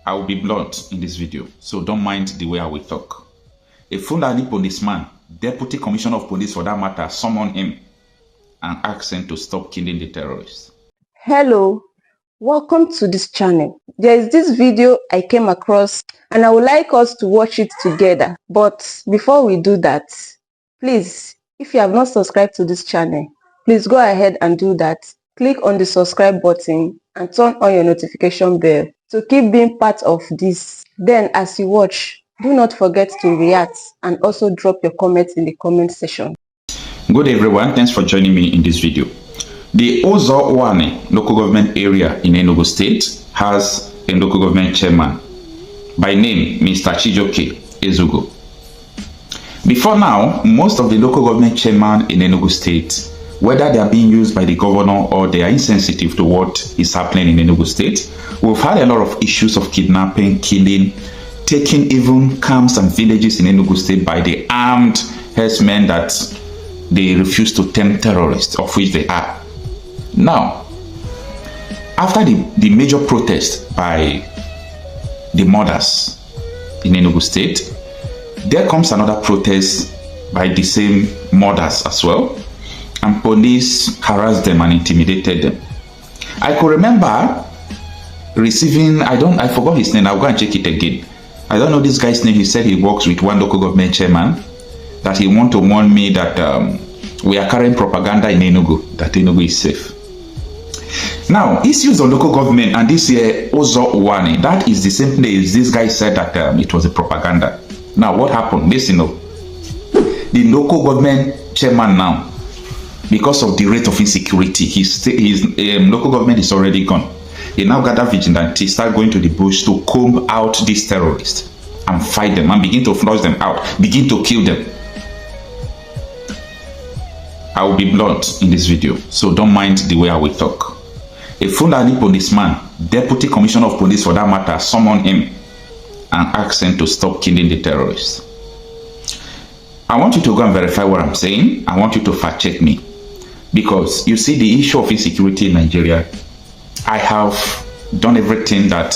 I will be blunt in this video, so don't mind the way I will talk. A Fulani policeman, Deputy Commissioner of Police for that matter, summoned him and asked him to stop killing the terrorists. Hello, welcome to this channel. There is this video I came across and I would like us to watch it together. But before we do that, please, if you have not subscribed to this channel, please go ahead and do that. Click on the subscribe button and turn on your notification bell to keep being part of this. Then as you watch, do not forget to react and also drop your comments in the comment section. Good day everyone, thanks for joining me in this video. The Fulani local government area in Enugu state has a local government chairman by name Mr. Chijoke Ezugo. Before now, most of the local government chairman in Enugu state, whether they are being used by the governor or they are insensitive to what is happening in Enugu state, we've had a lot of issues of kidnapping, killing, taking even camps and villages in Enugu state by the armed herdsmen that they refuse to tempt terrorists, of which they are. Now, after the major protest by the mothers in Enugu state, there comes another protest by the same mothers as well, and police harassed them and intimidated them. I could remember receiving, I forgot his name, I'll go and check it again. I don't know this guy's name. He said he works with one local government chairman, that he want to warn me that we are carrying propaganda in Enugu, that Enugu is safe. Now, issues of local government and this Fulani, that is the same place this guy said that it was a propaganda. Now, what happened? Listen up. The local government chairman now, because of the rate of insecurity, his local government is already gone. He now gather vigilantes, start going to the bush to comb out these terrorists and fight them and begin to flush them out, begin to kill them. I will be blunt in this video, so don't mind the way I will talk. A Fulani policeman, Deputy Commissioner of Police for that matter, summoned him and asked him to stop killing the terrorists. I want you to go and verify what I'm saying. I want you to fact check me. Because you see, the issue of insecurity in Nigeria, I have done everything that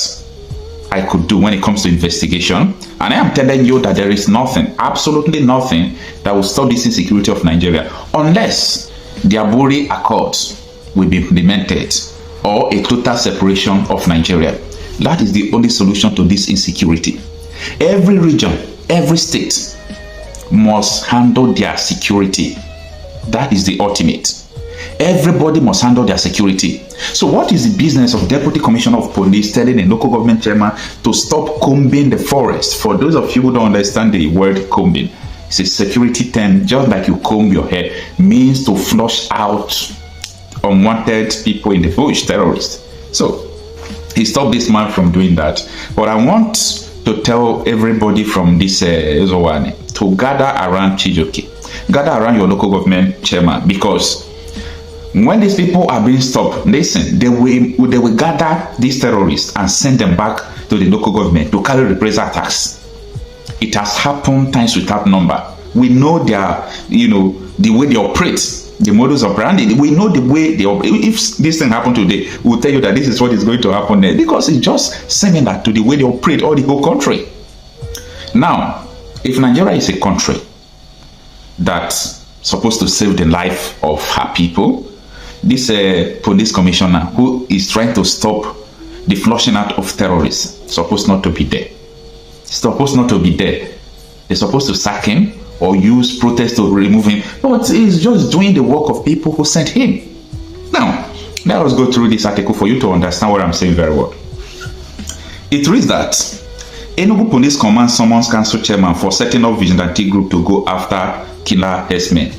I could do when it comes to investigation. And I am telling you that there is nothing, absolutely nothing, that will stop this insecurity of Nigeria unless the Aburi Accords will be implemented or a total separation of Nigeria. That is the only solution to this insecurity. Every region, every state must handle their security. That is the ultimate. Everybody must handle their security. So what is the business of Deputy Commissioner of Police telling a local government chairman to stop combing the forest? For those of you who don't understand the word combing, it's a security term, just like you comb your hair, means to flush out unwanted people in the bush, terrorists. So he stopped this man from doing that. But I want to tell everybody from this Fulani to gather around Chijoke, gather around your local government chairman, because when these people are being stopped, listen, they will gather these terrorists and send them back to the local government to carry reprisal attacks. It has happened times without number. We know their, the way they operate, the modus operandi. We know the way they operate. If this thing happened today, we'll tell you that this is what is going to happen there, because it's just similar to the way they operate all the whole country. Now, if Nigeria is a country that's supposed to save the life of her people, this police commissioner who is trying to stop the flushing out of terrorists supposed not to be there. Supposed not to be there. They're supposed to sack him or use protest to remove him, but he's just doing the work of people who sent him. Now, let us go through this article for you to understand what I'm saying very well. It reads that Enugu Police Command summons council chairman for setting up vigilante group to go after killer herdsmen.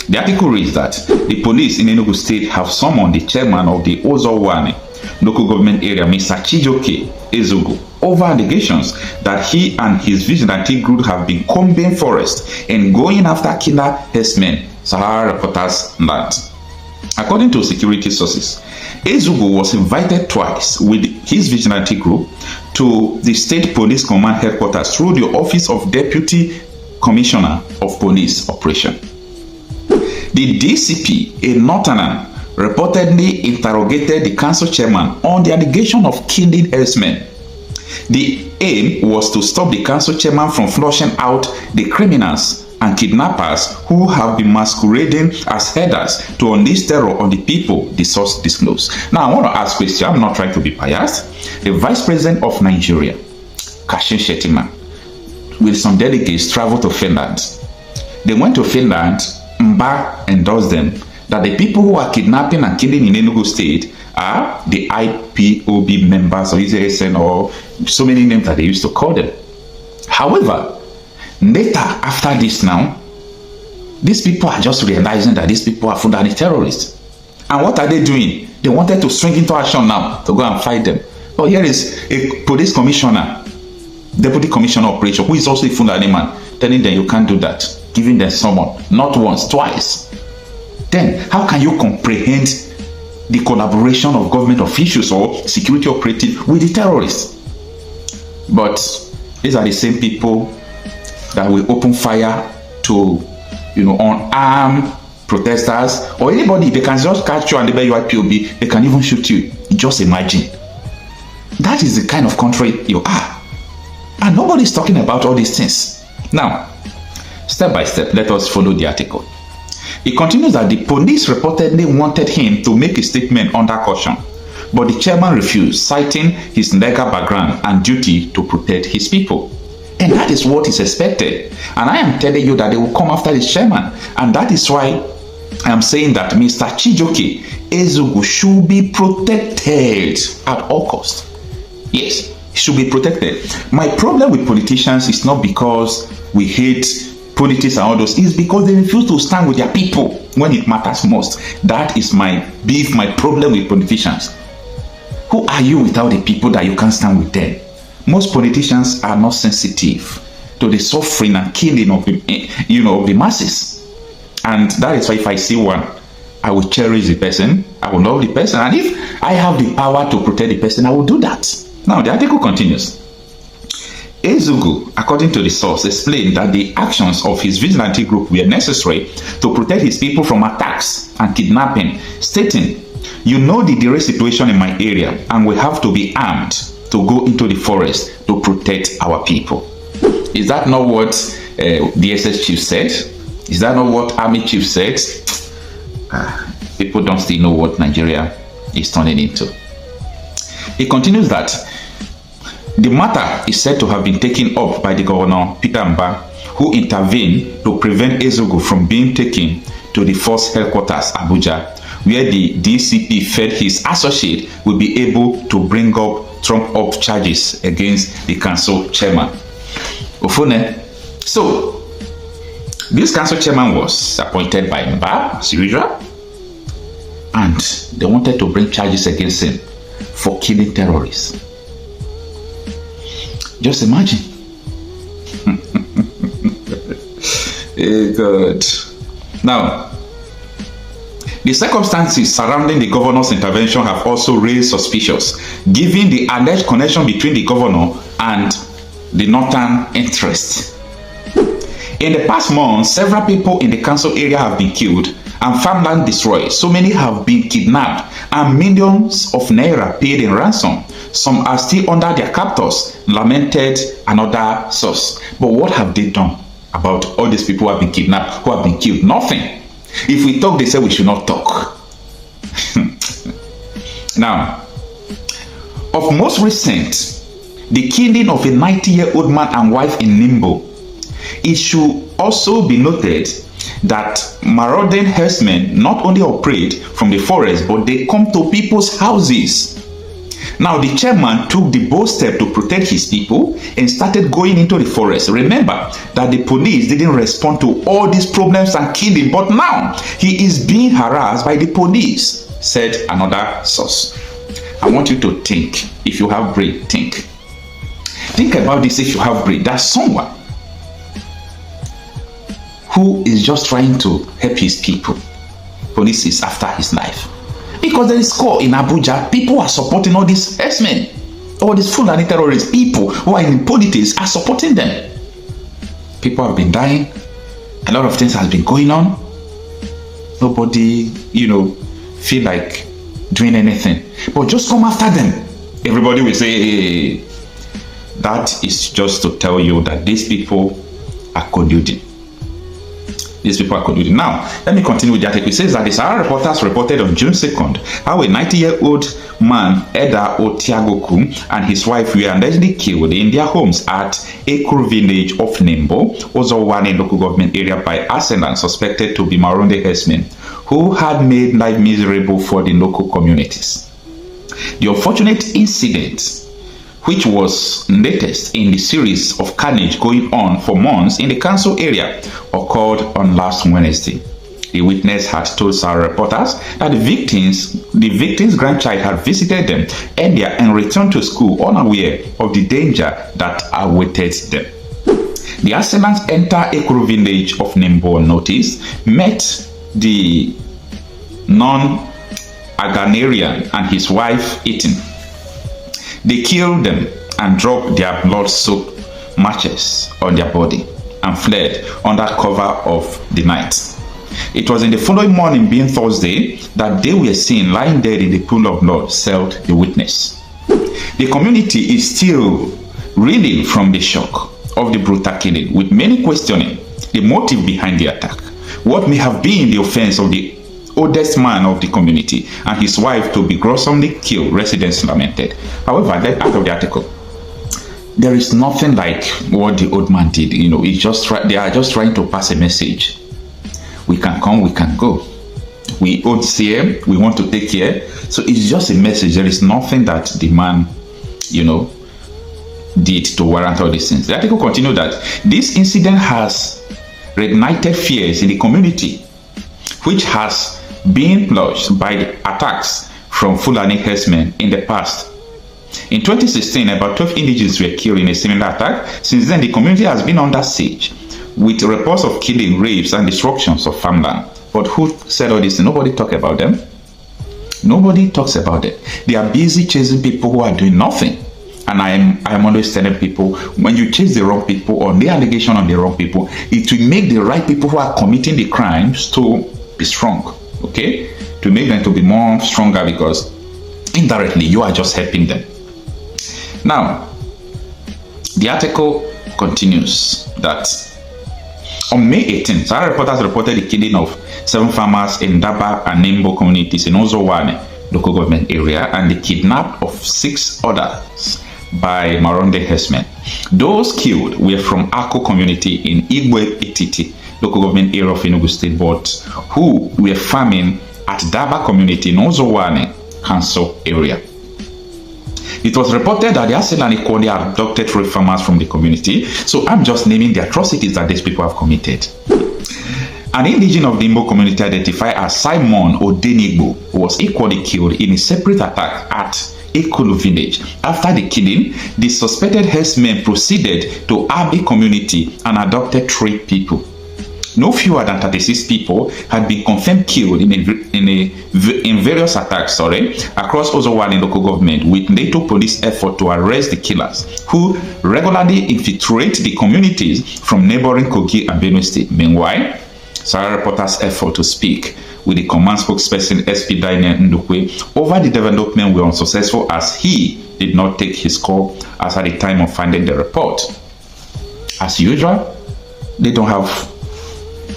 The article reads that the police in Enugu state have summoned the chairman of the Fulani local government area, Mr. Chijoke Ezugo, over allegations that he and his vigilante group have been combing forest and going after killer herdsmen, Sahara Reporters learned. According to security sources, Ezugo was invited twice with his vigilante group to the state police command headquarters through the office of Deputy Commissioner of Police Operation. The DCP in Northern reportedly interrogated the council chairman on the allegation of killing herdsmen The aim was to stop the council chairman from flushing out the criminals and kidnappers who have been masquerading as herders to unleash terror on the people, the source disclosed. Now, I want to ask a question. I'm not trying to be biased. The Vice President of Nigeria, Kashim Shettima, with some delegates, traveled to Finland. They went to Finland. Mba endorsed them that the people who are kidnapping and killing in Enugu State are the IPOB members of Herdsmen, or so many names that they used to call them. However, later, after this now, these people are just realizing that these people are Fulani terrorists. And what are they doing? They wanted to swing into action now to go and fight them. But here is a police commissioner, deputy commissioner of operation, who is also a Fulani man, telling them you can't do that, giving them someone, not once, twice. Then, how can you comprehend the collaboration of government officials or security operatives with the terrorists? But these are the same people that will open fire to, unarmed protesters or anybody. They can just catch you and label you IPOB. They can even shoot you. Just imagine. That is the kind of country you are. And nobody is talking about all these things. Now, step by step, let us follow the article. It continues that the police reportedly wanted him to make a statement under caution, but the chairman refused, citing his legal background and duty to protect his people. And that is what is expected. And I am telling you that they will come after the chairman. And that is why I am saying that Mr. Chijioke Enugu should be protected at all costs. Yes, he should be protected. My problem with politicians is not because we hate politics and all those, it's because they refuse to stand with their people when it matters most. That is my beef, my problem with politicians. Who are you without the people that you can't stand with them? Most politicians are not sensitive to the suffering and killing of the masses. And that is why if I see one, I will cherish the person, I will love the person, and if I have the power to protect the person, I will do that. Now, the article continues. Enugu, according to the source, explained that the actions of his vigilante group were necessary to protect his people from attacks and kidnapping, stating, "You know the direct situation in my area, and we have to be armed to go into the forest to protect our people." Is that not what the SS chief said? Is that not what army chief said? People don't still know what Nigeria is turning into. It continues that the matter is said to have been taken up by the governor, Peter Mba, who intervened to prevent Enugu from being taken to the force headquarters, Abuja, where the DCP felt his associate will be able to bring up trump-up charges against the council chairman. Ofune. So, this council chairman was appointed by Mba, as usual, and they wanted to bring charges against him for killing terrorists. Just imagine. Hey God. Now, the circumstances surrounding the governor's intervention have also raised suspicions, given the alleged connection between the governor and the northern interests. In the past month, several people in the council area have been killed and farmland destroyed. So many have been kidnapped and millions of naira paid in ransom. Some are still under their captors, lamented another source. But what have they done about all these people who have been kidnapped, who have been killed? Nothing. If we talk, they say we should not talk. Now, of most recent, the killing of a 90-year-old man and wife in Nimbo. It should also be noted that marauding herdsmen not only operate from the forest, but they come to people's houses. Now, the chairman took the bold step to protect his people and started going into the forest. Remember that the police didn't respond to all these problems and killing, but now he is being harassed by the police, said another source. I want you to think. If you have brain, think. Think about this. If you have brain, there's someone who is just trying to help his people. Police is after his life. Because there is score in Abuja, people are supporting all these herdsmen, all these Fulani terrorist people who are in politics are supporting them. People have been dying. A lot of things has been going on. Nobody, feel like doing anything. But just come after them. Everybody will say, hey. That is just to tell you that these people are colluding. These people are colluding. Now, let me continue with the article. It says that the Sahara reporters reported on June 2nd how a 90-year-old man, Eda Otiagoku, and his wife were allegedly killed in their homes at Ekuru village of Nembo, Ozowane local government area by Arsenal suspected to be Maronde herdsmen, who had made life miserable for the local communities. The unfortunate incident, which was latest in the series of carnage going on for months in the council area, occurred on last Wednesday. The witness had told Sahara reporters that the victim's grandchild had visited them earlier and returned to school unaware of the danger that awaited them. The assailants entered Ekuru village of Nembo notice, met the non-Aganarian and his wife eating. They killed them and dropped their blood-soaked matches on their body and fled under cover of the night. It was in the following morning, being Thursday, that they were seen lying dead in the pool of blood, said the witness. The community is still reeling from the shock of the brutal killing, with many questioning the motive behind the attack. What may have been the offense of the oldest man of the community and his wife to be gruesomely killed, residents lamented. However, out of the article, there is nothing like what the old man did. You know, they are just trying to pass a message. We can come, we can go. We old here, we want to take care. So it's just a message. There is nothing that the man, did to warrant all these things. The article continued that this incident has reignited fears in the community, which has been plunged by the attacks from Fulani herdsmen in the past. In 2016, about 12 indigenes were killed in a similar attack. Since then, the community has been under siege, with reports of killing, rapes, and destructions of farmland. But who said all this? Nobody talks about them. Nobody talks about it. They are busy chasing people who are doing nothing. And I am always telling people, when you chase the wrong people or the allegation on the wrong people, it will make the right people who are committing the crimes to be strong. Okay, to make them to be more stronger, because indirectly you are just helping them. Now, the article continues that on May 18th, Sahara reporters reported the killing of 7 farmers in Daba and Nembo communities in Ozowane local government area and the kidnap of 6 others by Maronde herdsmen. Those killed were from Ako community in Igwe Etiti local government area of Enugu State, but who were farming at Daba community in Ozowane council area. It was reported that the Fulani equally abducted 3 farmers from the community. So I'm just naming the atrocities that these people have committed. An indigene of the Igbo community identified as Simon Odenigbo was equally killed in a separate attack at Ekulu village. After the killing, the suspected herdsmen proceeded to Abe community and abducted 3 people. No fewer than 36 people had been confirmed killed in various attacks across Ozowane local government, with NATO police effort to arrest the killers, who regularly infiltrate the communities from neighboring Kogi and Benue State. Meanwhile, Sahara reporters' effort to speak with the command spokesperson SP Daniel Ndukwe over the development were unsuccessful, as he did not take his call as at the time of finding the report. As usual, they don't have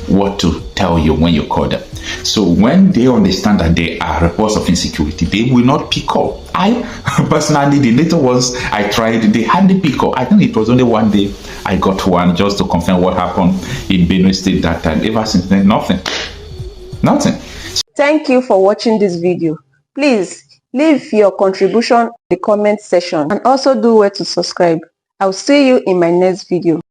what to tell you when you call them. So when they understand that there are reports of insecurity, they will not pick up. I personally, the little ones I tried, they hardly pick up. I think it was only one day I got one just to confirm what happened in Benue State that time. Ever since then, nothing. Thank you for watching this video. Please leave your contribution in the comment section and also do well to subscribe. I'll see you in my next video.